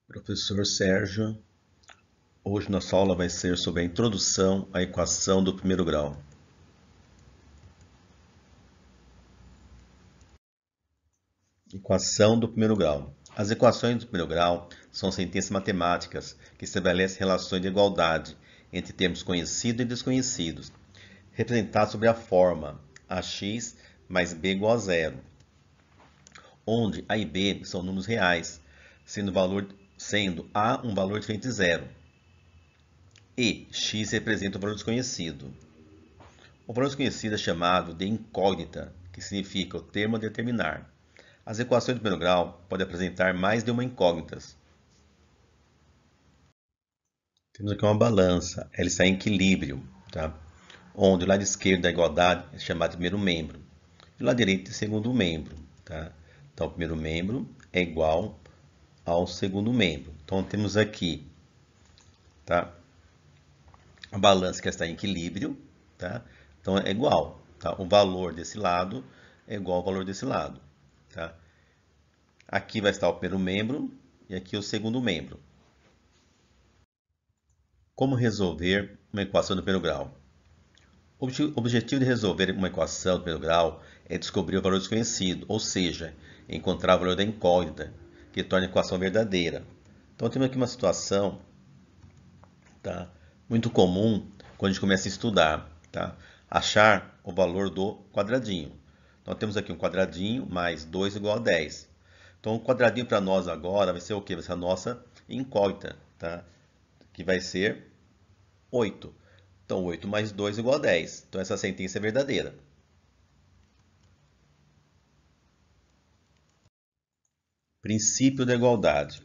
Professor Sérgio, hoje nossa aula vai ser sobre a introdução à equação do primeiro grau. Equação do primeiro grau. As equações do primeiro grau são sentenças matemáticas que estabelecem relações de igualdade entre termos conhecidos e desconhecidos, representados sob a forma ax mais b igual a zero, onde a e b são números reais, sendo a um valor diferente de zero, e x representa o valor desconhecido. O valor desconhecido é chamado de incógnita, que significa o termo a determinar. As equações do primeiro grau podem apresentar mais de uma incógnita. Temos aqui uma balança, ela está em equilíbrio, tá? Onde o lado esquerdo da igualdade é chamado de primeiro membro, e o lado direito de segundo membro. Tá? Então, o primeiro membro é igual ao segundo membro. Então, temos aqui, tá? A balança que está em equilíbrio, tá? Então é igual, tá? O valor desse lado é igual ao valor desse lado, tá? Aqui vai estar o primeiro membro e aqui o segundo membro. Como resolver uma equação do primeiro grau? O objetivo de resolver uma equação do primeiro grau é descobrir o valor desconhecido, ou seja, encontrar o valor da incógnita, que torna a equação verdadeira. Então temos aqui uma situação, tá? Muito comum quando a gente começa a estudar, tá? Achar o valor do quadradinho. Então temos aqui um quadradinho mais 2 igual a 10. Então o quadradinho para nós agora vai ser o quê? Vai ser a nossa incógnita, tá? Que vai ser 8. Então 8 mais 2 igual a 10. Então essa sentença é verdadeira. Princípio da igualdade.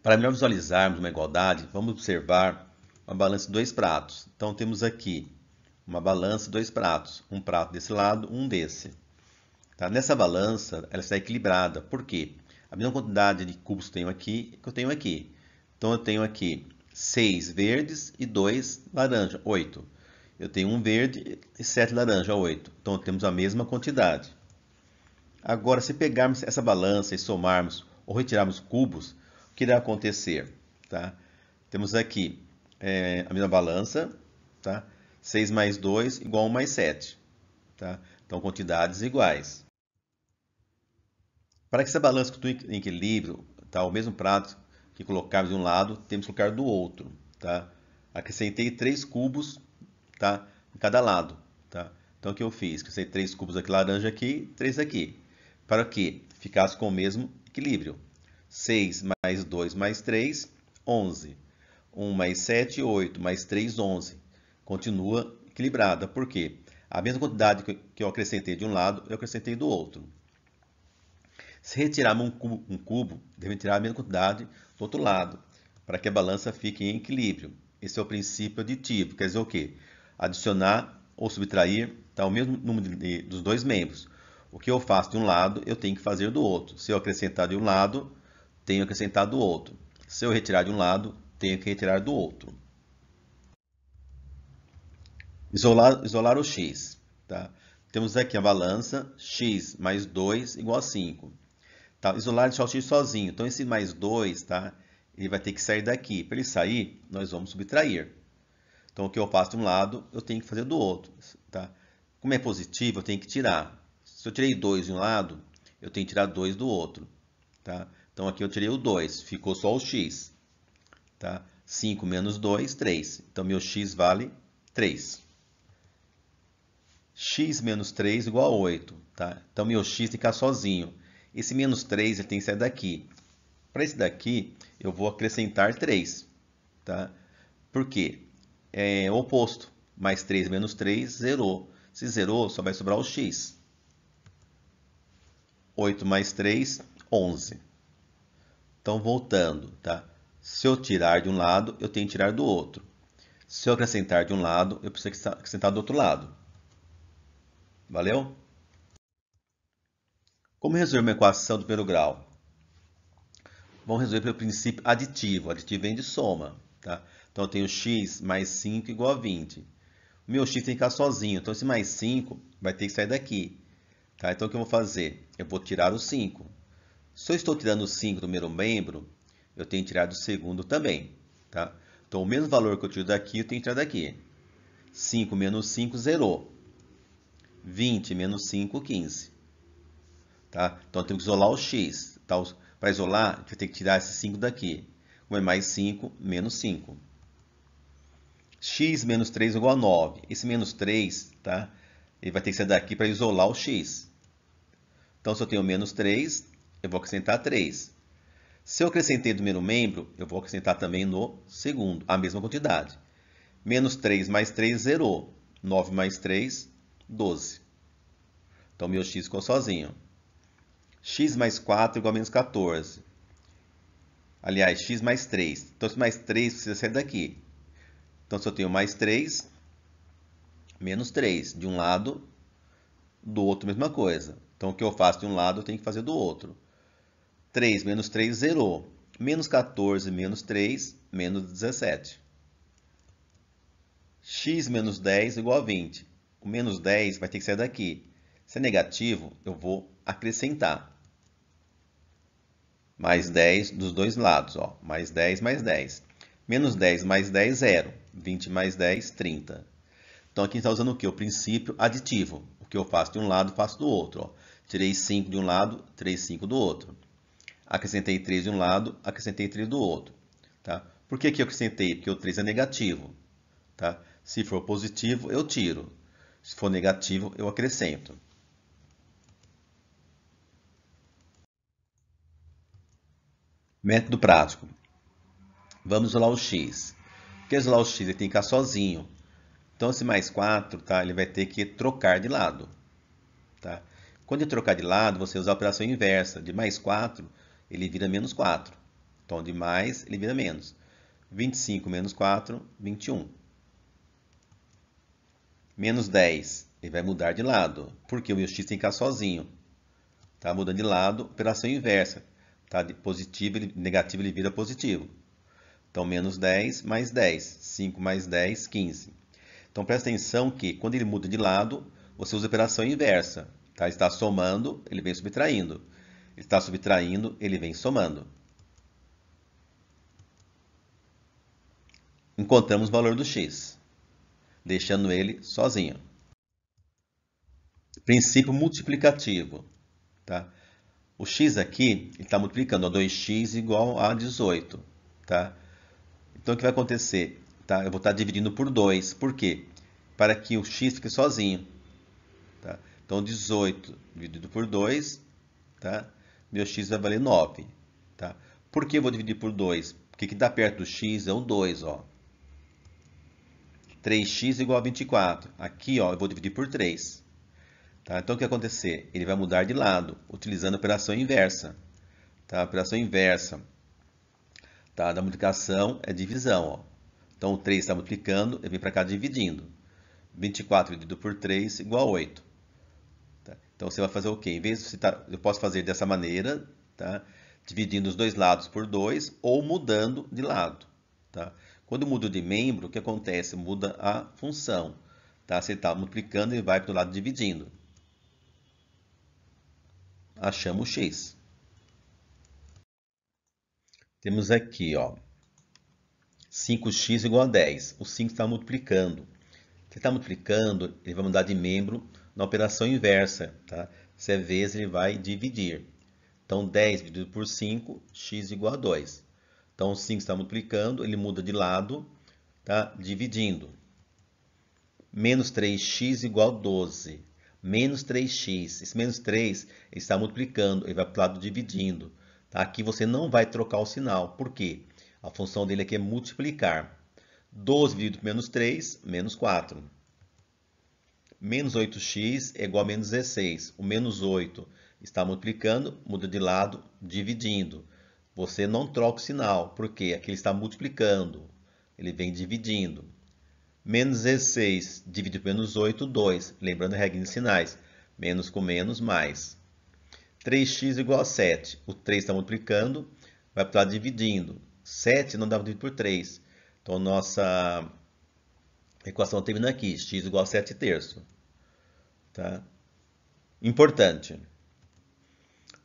Para melhor visualizarmos uma igualdade, vamos observar uma balança de dois pratos. Então temos aqui uma balança de dois pratos, um prato desse lado, um desse. Tá? Nessa balança, ela está equilibrada. Por quê? A mesma quantidade de cubos que eu tenho aqui, que eu tenho aqui. Então eu tenho aqui 6 verdes e 2 laranja, 8. Eu tenho um verde e 7 laranja, 8. Então temos a mesma quantidade. Agora, se pegarmos essa balança e somarmos ou retirarmos cubos, o que irá acontecer? Tá? Temos aqui a mesma balança, tá? 6 mais 2 igual a 1 mais 7. Tá? Então, quantidades iguais. Para que essa balança continue em equilíbrio, tá? O mesmo prato que colocamos de um lado, temos que colocar do outro. Tá? Acrescentei 3 cubos, tá? Em cada lado. Tá? Então, o que eu fiz? Acrescentei 3 cubos aqui laranja aqui, 3 aqui. Para que ficasse com o mesmo equilíbrio. 6 mais 2 mais 3, 11. 1 mais 7, 8. Mais 3, 11. Continua equilibrada. Por quê? A mesma quantidade que eu acrescentei de um lado, eu acrescentei do outro. Se retirarmos um cubo, devemos tirar a mesma quantidade do outro lado, para que a balança fique em equilíbrio. Esse é o princípio aditivo, quer dizer o quê? Adicionar ou subtrair tá, o mesmo número dos dois membros. O que eu faço de um lado, eu tenho que fazer do outro. Se eu acrescentar de um lado, tenho que acrescentar do outro. Se eu retirar de um lado, tenho que retirar do outro. Isolar o x. Tá? Temos aqui a balança, x mais 2 igual a 5. Tá? Isolar e deixar o x sozinho. Então, esse mais 2, tá? Ele vai ter que sair daqui. Para ele sair, nós vamos subtrair. Então, o que eu faço de um lado, eu tenho que fazer do outro. Tá? Como é positivo, eu tenho que tirar. Se eu tirei 2 de um lado, eu tenho que tirar 2 do outro. Tá? Então, aqui eu tirei o 2, ficou só o x. Tá? 5 menos 2, 3. Então, meu x vale 3. X menos 3 igual a 8. Tá? Então, meu x tem que ficar sozinho. Esse menos 3 ele tem que sair daqui. Para esse daqui, eu vou acrescentar 3. Tá? Por quê? É o oposto. Mais 3 menos 3, zerou. Se zerou, só vai sobrar o x. 8 mais 3, 11. Então, voltando, tá? Se eu tirar de um lado, eu tenho que tirar do outro. Se eu acrescentar de um lado, eu preciso acrescentar do outro lado. Valeu? Como resolver uma equação do primeiro grau? Vamos resolver pelo princípio aditivo. Aditivo vem de soma, tá? Então, eu tenho x mais 5 igual a 20. O meu x tem que ficar sozinho. Então, esse mais 5 vai ter que sair daqui. Tá? Então, o que eu vou fazer? Eu vou tirar o 5. Se eu estou tirando o 5 do primeiro membro, eu tenho que tirar do segundo também, tá? Então, o mesmo valor que eu tiro daqui, eu tenho que tirar daqui. 5 menos 5, zerou. 20 menos 5, 15. Tá? Então, temos que isolar o x. Tá? Para isolar, a gente vai ter que tirar esse 5 daqui. Como é mais 5, menos 5. X menos 3 igual a 9. Esse menos 3, tá? Ele vai ter que sair daqui para isolar o x. Então, se eu tenho menos 3, eu vou acrescentar 3. Se eu acrescentei do primeiro membro, eu vou acrescentar também no segundo, a mesma quantidade. Menos 3 mais 3, zerou. 9 mais 3, 12. Então, meu x ficou sozinho. X mais 4 igual a menos 14. Aliás, x mais 3. Então, esse mais 3 precisa sair daqui. Então, se eu tenho mais 3, menos 3. De um lado, do outro, mesma coisa. Então, o que eu faço de um lado, eu tenho que fazer do outro. 3 menos 3, zerou. Menos 14 menos 3, menos 17. X menos 10 igual a 20. O menos 10 vai ter que sair daqui. Se é negativo, eu vou acrescentar. Mais 10 dos dois lados. Ó. Mais 10 mais 10. Menos 10 mais 10, 0. 20 mais 10, 30. Então, aqui está usando o quê? O princípio aditivo. O que eu faço de um lado, faço do outro. Ó. Tirei 5 de um lado, tirei 5 do outro. Acrescentei 3 de um lado, acrescentei 3 do outro. Tá? Por que eu acrescentei? Porque o 3 é negativo. Tá? Se for positivo, eu tiro. Se for negativo, eu acrescento. Método prático. Vamos isolar o x. Porque isolar o x ele tem que ficar sozinho. Então, esse mais 4, tá? Ele vai ter que trocar de lado. Tá? Quando ele trocar de lado, você usa a operação inversa. De mais 4, ele vira menos 4. Então, de mais, ele vira menos. 25 menos 4, 21. Menos 10, ele vai mudar de lado. Porque o meu x tem que ficar sozinho. Tá? Mudando de lado, operação inversa. Tá? De positivo, negativo, ele vira positivo. Então, menos 10 mais 10. 5 mais 10, 15. Então, presta atenção que quando ele muda de lado, você usa a operação inversa. Tá? Ele está somando, ele vem subtraindo. Ele está subtraindo, ele vem somando. Encontramos o valor do x, deixando ele sozinho. Princípio multiplicativo. Tá? O x aqui está multiplicando a 2x igual a 18. Tá? Então, o que vai acontecer? Tá? Eu vou estar dividindo por 2. Por quê? Para que o x fique sozinho. Tá? Então, 18 dividido por 2, tá? Meu x vai valer 9. Tá? Por que eu vou dividir por 2? Porque o que está perto do x é o 2. Ó. 3x igual a 24. Aqui ó, eu vou dividir por 3. Tá? Então, o que vai acontecer? Ele vai mudar de lado, utilizando a operação inversa. Tá? A operação inversa, tá? Da multiplicação é divisão. Ó. Então, o 3 está multiplicando, ele vem para cá dividindo. 24 dividido por 3 igual a 8. Tá? Então, você vai fazer o quê? Em vez de citar, eu posso fazer dessa maneira, tá? Dividindo os dois lados por 2 ou mudando de lado. Tá? Quando muda de membro, o que acontece? Muda a função. Tá? Se ele está multiplicando, ele vai para o lado dividindo. Achamos o x. Temos aqui, ó, 5x igual a 10. O 5 está multiplicando. Se está multiplicando, ele vai mudar de membro na operação inversa. Tá? Se é vezes, ele vai dividir. Então, 10 dividido por 5, x igual a 2. Então, o 5 está multiplicando, ele muda de lado, tá? Dividindo. Menos 3x igual a 12. Menos 3x. Esse menos 3 ele está multiplicando, ele vai para o lado dividindo. Tá? Aqui você não vai trocar o sinal. Por quê? A função dele aqui é multiplicar. 12 dividido por menos 3, menos 4. Menos 8x é igual a menos 16. O menos 8 está multiplicando, muda de lado, dividindo. Você não troca o sinal, porque aqui ele está multiplicando. Ele vem dividindo. Menos 16 dividido por menos 8, 2. Lembrando a regra de sinais. Menos com menos, mais. 3x igual a 7. O 3 está multiplicando, vai para o lado dividindo. 7 não dá para dividir por 3. Então, nossa equação termina aqui. X igual a 7 terços. Tá? Importante.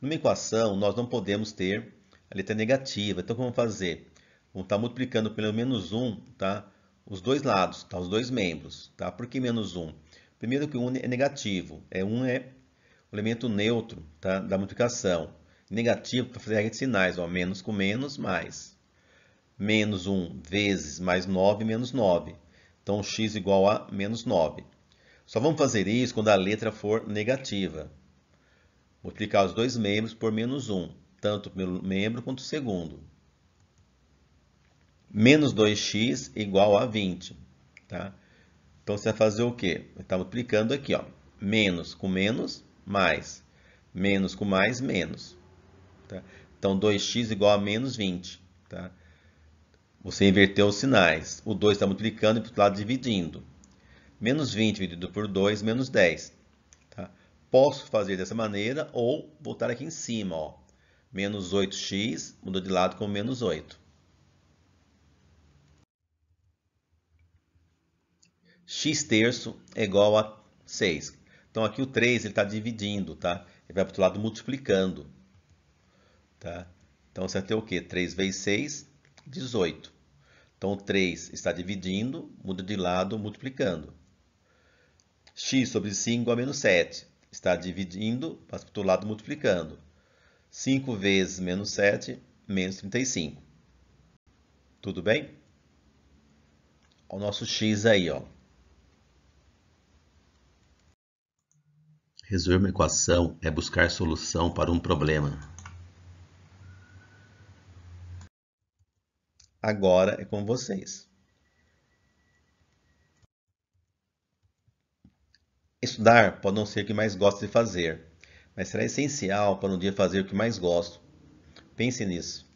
Numa equação, nós não podemos ter a letra é negativa. Então, o que vamos fazer? Vamos estar multiplicando pelo menos 1, tá? Os dois lados, tá? Os dois membros, tá? Por que menos 1? Primeiro que o 1 é negativo. 1 é o elemento neutro, tá? Da multiplicação. Negativo para fazer a regra de sinais, ó. Menos com menos, mais. Menos 1 vezes mais 9, menos 9. Então, x igual a menos 9. Só vamos fazer isso quando a letra for negativa. Multiplicar os dois membros por menos 1, tanto pelo membro quanto o segundo. Menos 2x igual a 20. Tá? Então, você vai fazer o quê? Está multiplicando aqui, ó. Menos com menos, mais. Menos com mais, menos. Tá? Então, 2x igual a menos 20. Tá? Você inverteu os sinais. O 2 está multiplicando e para o outro lado dividindo. Menos 20 dividido por 2, menos 10. Tá? Posso fazer dessa maneira ou botar aqui em cima. Ó. Menos 8x, mudou de lado com menos 8. X terço é igual a 6. Então, aqui o 3 está dividindo, tá? Ele vai para o outro lado multiplicando. Tá? Então, você vai ter o quê? 3 vezes 6, 18. Então, o 3 está dividindo, muda de lado, multiplicando. X sobre 5 igual a menos 7. Está dividindo, passa para o outro lado, multiplicando. 5 vezes menos 7, menos 35. Tudo bem? O nosso x aí, ó. Resolver uma equação é buscar solução para um problema. Agora é com vocês. Estudar pode não ser o que mais gosto de fazer, mas será essencial para um dia fazer o que mais gosto. Pense nisso.